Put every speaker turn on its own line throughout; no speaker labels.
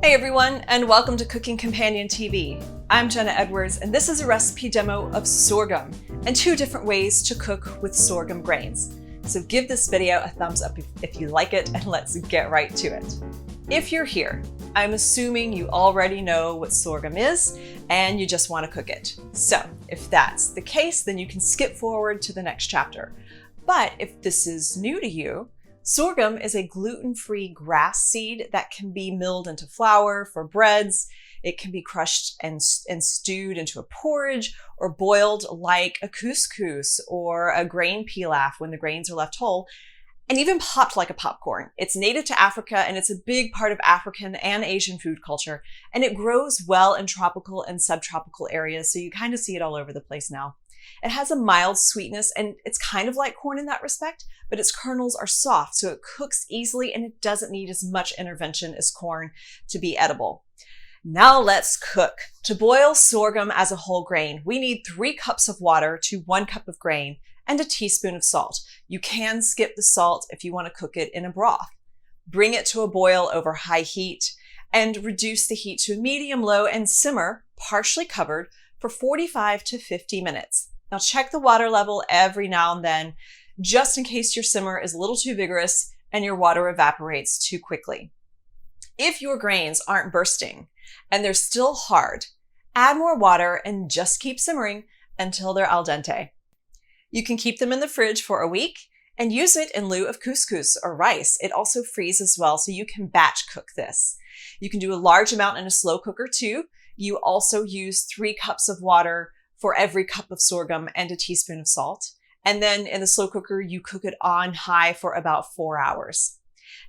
Hey everyone, and welcome to Cooking Companion TV. I'm Jenna Edwards, and this is a recipe demo of sorghum and 2 different ways to cook with sorghum grains. So give this video a thumbs up if you like it, and let's get right to it. If you're here, I'm assuming you already know what sorghum is and you just want to cook it. So if that's the case, then you can skip forward to the next chapter. But if this is new to you, sorghum is a gluten-free grass seed that can be milled into flour for breads. It can be crushed and stewed into a porridge or boiled like a couscous or a grain pilaf when the grains are left whole, and even popped like a popcorn. It's native to Africa and it's a big part of African and Asian food culture, and it grows well in tropical and subtropical areas, so you kind of see it all over the place now. It has a mild sweetness and it's kind of like corn in that respect, but its kernels are soft, so it cooks easily and it doesn't need as much intervention as corn to be edible. Now let's cook. To boil sorghum as a whole grain, we need 3 cups of water to 1 cup of grain and a teaspoon of salt. You can skip the salt if you want to cook it in a broth. Bring it to a boil over high heat and reduce the heat to a medium-low and simmer, partially covered, for 45 to 50 minutes. Now check the water level every now and then, just in case your simmer is a little too vigorous and your water evaporates too quickly. If your grains aren't bursting and they're still hard, add more water and just keep simmering until they're al dente. You can keep them in the fridge for a week and use it in lieu of couscous or rice. It also freezes well, so you can batch cook this. You can do a large amount in a slow cooker too. You also use 3 cups of water for every cup of sorghum and a teaspoon of salt. And then in the slow cooker, you cook it on high for about 4 hours.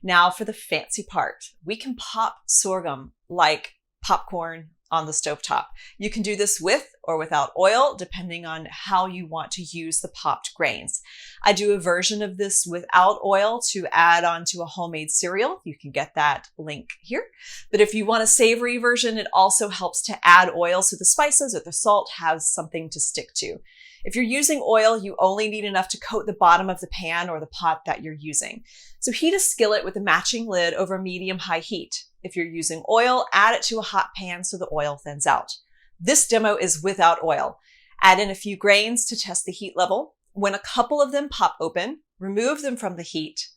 Now for the fancy part, we can pop sorghum like popcorn on the stovetop. You can do this with or without oil, depending on how you want to use the popped grains. I do a version of this without oil to add on to a homemade cereal. You can get that link here. But if you want a savory version, it also helps to add oil so the spices or the salt has something to stick to. If you're using oil, you only need enough to coat the bottom of the pan or the pot that you're using. So heat a skillet with a matching lid over medium-high heat. If you're using oil, add it to a hot pan so the oil thins out. This demo is without oil. Add in a few grains to test the heat level. When a couple of them pop open, remove them from the heat,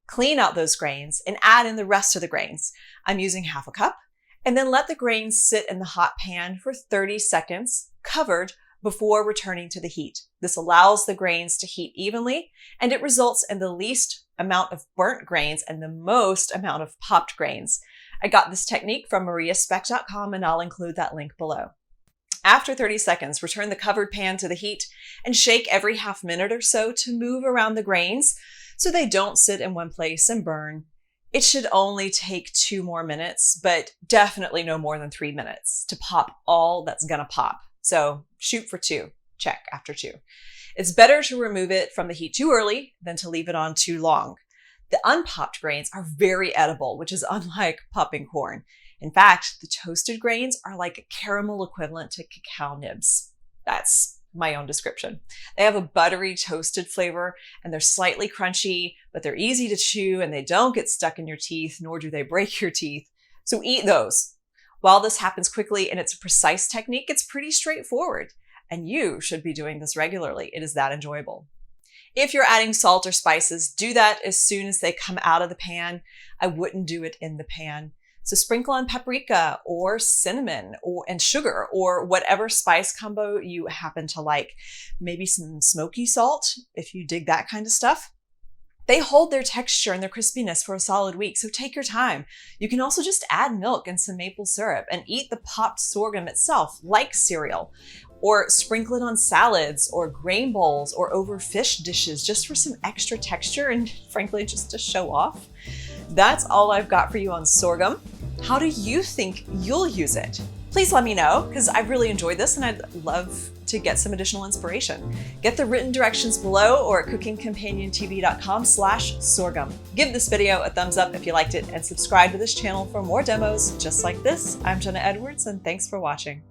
clean out those grains, and add in the rest of the grains. I'm using half a cup, and then let the grains sit in the hot pan for 30 seconds, covered, before returning to the heat. This allows the grains to heat evenly, and it results in the least amount of burnt grains and the most amount of popped grains. I got this technique from mariaspec.com, and I'll include that link below. After 30 seconds, return the covered pan to the heat and shake every half minute or so to move around the grains so they don't sit in one place and burn. It should only take 2 more minutes, but definitely no more than 3 minutes to pop all that's gonna pop. So shoot for 2, check after 2. It's better to remove it from the heat too early than to leave it on too long. The unpopped grains are very edible, which is unlike popping corn. In fact, the toasted grains are like a caramel equivalent to cacao nibs. That's my own description. They have a buttery toasted flavor and they're slightly crunchy, but they're easy to chew and they don't get stuck in your teeth, nor do they break your teeth. So eat those. While this happens quickly and it's a precise technique, it's pretty straightforward. And you should be doing this regularly. It is that enjoyable. If you're adding salt or spices, do that as soon as they come out of the pan. I wouldn't do it in the pan. So sprinkle on paprika or cinnamon and sugar or whatever spice combo you happen to like. Maybe some smoky salt if you dig that kind of stuff. They hold their texture and their crispiness for a solid week, so take your time. You can also just add milk and some maple syrup and eat the popped sorghum itself like cereal, or sprinkle it on salads or grain bowls or over fish dishes just for some extra texture and frankly, just to show off. That's all I've got for you on sorghum. How do you think you'll use it? Please let me know, because I really enjoyed this and I'd love to get some additional inspiration. Get the written directions below or at cookingcompaniontv.com/sorghum. Give this video a thumbs up if you liked it and subscribe to this channel for more demos just like this. I'm Jenna Edwards and thanks for watching.